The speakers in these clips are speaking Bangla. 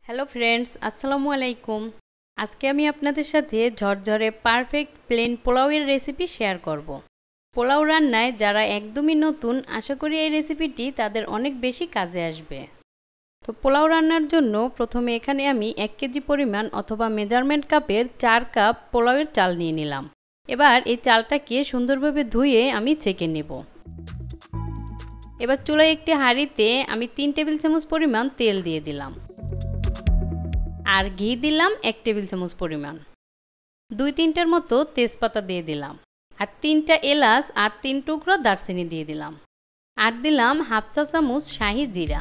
হ্যালো ফ্রেন্ডস, আসসালামু আলাইকুম। আজকে আমি আপনাদের সাথে ঝরঝরে পারফেক্ট প্লেন পোলাওয়ের রেসিপি শেয়ার করব। পোলাও রান্নায় যারা একদমই নতুন, আশা করি এই রেসিপিটি তাদের অনেক বেশি কাজে আসবে। তো পোলাও রান্নার জন্য প্রথমে এখানে আমি 1 কেজি পরিমাণ অথবা মেজারমেন্ট কাপের 4 কাপ পোলাওয়ের চাল নিয়ে নিলাম। এবার এই চালটাকে সুন্দরভাবে ধুয়ে আমি ছেঁকে নেব। এবার চুলায় একটি হাঁড়িতে আমি 3 টেবিল চামচ পরিমাণ তেল দিয়ে দিলাম আর ঘি দিলাম 1 টেবিল চামচ পরিমাণ। 2-3টার মতো তেজপাতা দিয়ে দিলাম আর 3টা এলাচ আর 3 টুকরো দারচিনি দিয়ে দিলাম আর দিলাম হাফ চা চামচ শাহি জিরা।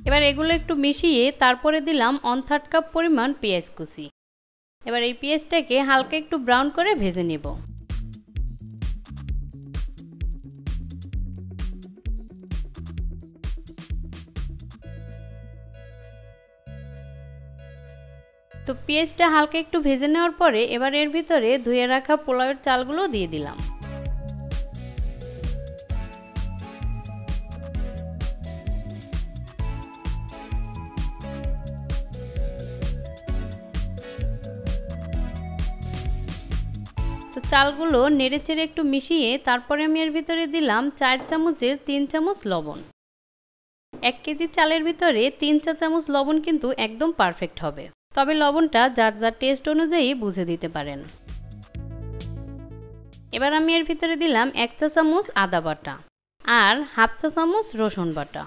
এবার এগুলো একটু মিশিয়ে তারপরে দিলাম 1/3 কাপ পরিমাণ পেঁয়াজ কুচি। এবার এই পেঁয়াজটাকে হালকা একটু ব্রাউন করে ভেজে নেব। তো পেঁয়াজটা হালকা একটু ভেজে নেওয়ার পরে এবার এর ভিতরে ধুয়ে রাখা পোলাওয়ের চালগুলো দিয়ে দিলাম। তো চালগুলো নেড়েচেড়ে একটু মিশিয়ে তারপরে আমি এর ভিতরে দিলাম 4 চামচের 3 চামচ লবণ। 1 কেজি চালের ভিতরে 3 চা চামচ লবণ কিন্তু একদম পারফেক্ট হবে, তবে লবণটা যার যার টেস্ট অনুযায়ী বুঝে দিতে পারেন। এবার আমি এর ভিতরে দিলাম 1 চা চামচ আদা বাটা আর হাফ চা চামচ রসুন বাটা।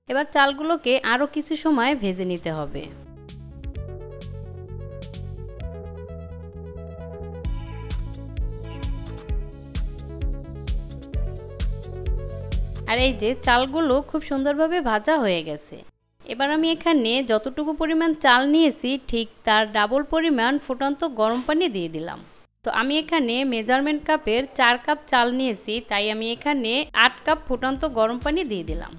এবার চালগুলোকে আরও কিছু সময় ভেজে নিতে হবে। আর এই যে চালগুলো খুব সুন্দরভাবে ভাজা হয়ে গেছে। এবার আমি এখানে যতটুকু পরিমাণ চাল নিয়েছি ঠিক তার ডাবল পরিমাণ ফুটন্ত গরম পানি দিয়ে দিলাম। তো আমি এখানে মেজারমেন্ট কাপের 4 কাপ চাল নিয়েছি, তাই আমি এখানে 8 কাপ ফুটন্ত গরম পানি দিয়ে দিলাম।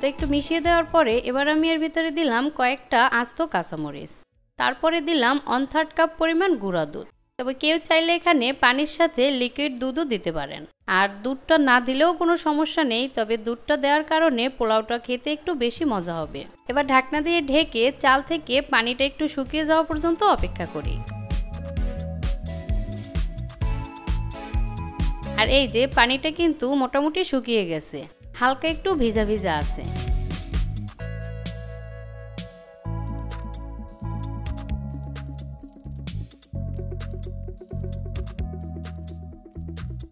তো একটু মিশিয়ে দেওয়ার পরে এবার আমি এর ভিতরে দিলাম কয়েকটা আস্ত কাঁচামরিচ, তারপরে দিলাম 1/3 কাপ পরিমাণ গুঁড়া দুধ। তবে কেউ চাইলে এখানে পানির সাথে লিকুইড দুধও দিতে পারেন, আর দুধটা না দিলেও কোনো সমস্যা নেই, তবে দুধটা দেওয়ার কারণে পোলাওটা খেতে একটু বেশি মজা হবে। এবার ঢাকনা দিয়ে ঢেকে চাল থেকে পানিটা একটু শুকিয়ে যাওয়া পর্যন্ত অপেক্ষা করি। আর এই যে পানিটা কিন্তু মোটামুটি শুকিয়ে গেছে, হালকা একটু ভিজা ভিজা আছে।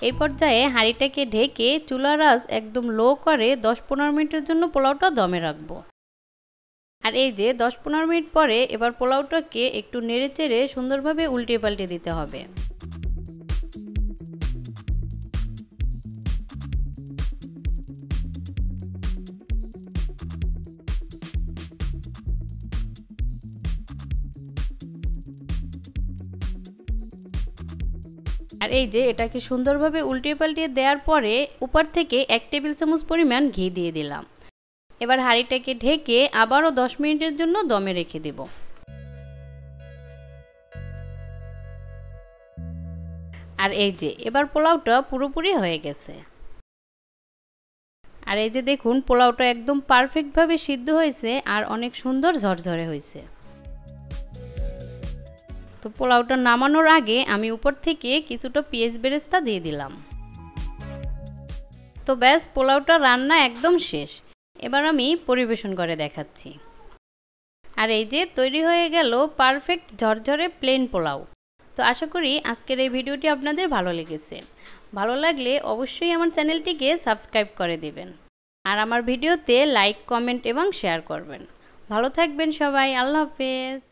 এই পর্যায়ে হাঁড়িটাকে ঢেকে চুলার আঁচ একদম লো করে 10-15 মিনিটের জন্য পোলাওটা দমে রাখবো। আর এই যে 10-15 মিনিট পরে এবার পোলাওটাকে একটু নেড়েচেড়ে সুন্দরভাবে উল্টে পাল্টে দিতে হবে। আর এই যে এটাকে সুন্দরভাবে উল্টে পাল্টিয়ে দেওয়ার পরে উপর থেকে 1 টেবিল চামচ পরিমাণ ঘি দিয়ে দিলাম। এবার হাঁড়িটাকে ঢেকে আবারও 10 মিনিটের জন্য দমে রেখে দেব। আর এই যে এবার পোলাওটা পুরোপুরি হয়ে গেছে। আর এই যে দেখুন পোলাওটা একদম পারফেক্টভাবে সিদ্ধ হয়েছে আর অনেক সুন্দর ঝরঝরে হয়েছে। তো পোলাওটা নামানোর আগে আমি উপর থেকে কিছুটা পেঁয়াজ বেরেস্তা দিয়ে দিলাম। তো ব্যাস, পোলাওটা রান্না একদম শেষ। এবার আমি পরিবেশন করে দেখাচ্ছি। আর এই যে তৈরি হয়ে গেল পারফেক্ট ঝরঝরে প্লেন পোলাও। তো আশা করি আজকের এই ভিডিওটি আপনাদের ভালো লেগেছে। ভালো লাগলে অবশ্যই আমার চ্যানেলটিকে সাবস্ক্রাইব করে দিবেন আর আমার ভিডিওতে লাইক, কমেন্ট এবং শেয়ার করবেন। ভালো থাকবেন সবাই। আল্লাহ হাফেজ।